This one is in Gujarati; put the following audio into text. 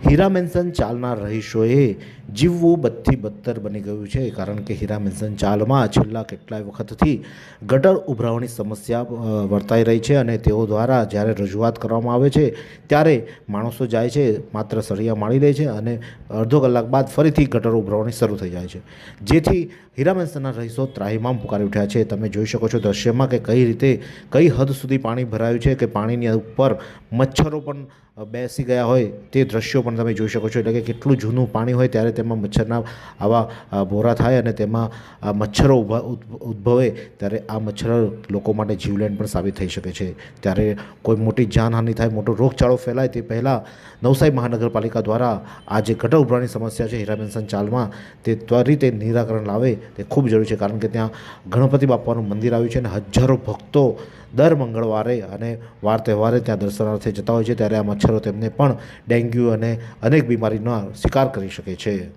હીરા મેન્શન ચાલના રહીશોએ જીવવું બદથી બદતર બની ગયું છે, કારણ કે હીરા મેન્શન ચાલમાં છેલ્લા કેટલાય વખતથી ગટર ઉભરાવાની સમસ્યા વર્તાઈ રહી છે અને તેઓ દ્વારા જ્યારે રજૂઆત કરવામાં આવે છે ત્યારે માણસો જાય છે, માત્ર સળિયા મારી લે છે અને અડધો કલાક બાદ ફરીથી ગટર ઉભરાવાની શરૂ થઈ જાય છે, જેથી હીરા મેન્શનના રહીશો ત્રાહિમામ પુકારી ઉઠ્યા છે। તમે જોઈ શકો છો દ્રશ્યમાં કે કઈ રીતે કઈ હદ સુધી પાણી ભરાયું છે કે પાણીની ઉપર મચ્છરો પણ બેસી ગયા હોય તે દ્રશ્યો પણ તમે જોઈ શકો છો। એટલે કે કેટલું જૂનું પાણી હોય ત્યારે તેમાં મચ્છરના આવા ભોરા થાય અને તેમાં મચ્છરો ઉદ્ભવે ત્યારે આ મચ્છરો લોકો માટે જીવલેણ પણ સાબિત થઈ શકે છે। ત્યારે કોઈ મોટી જાનહાનિ થાય, મોટો રોગચાળો ફેલાય તે પહેલાં નવસારી મહાનગરપાલિકા દ્વારા આ જે ગટર ઉભરાની સમસ્યા છે હીરા મેન્શન ચાલમાં તે ત્વરિત નિરાકરણ લાવે તે ખૂબ જરૂરી છે, કારણ કે ત્યાં ગણપતિ બાપાનું મંદિર આવ્યું છે અને હજારો ભક્તો દર મંગળવારે અને વાર તહેવારે ત્યાં દર્શનાર્થે જતા હોય છે, ત્યારે આ મચ્છરો તેમને પણ ડેન્ગ્યુ અને અનેક બીમારીનો શિકાર કરી શકે છે।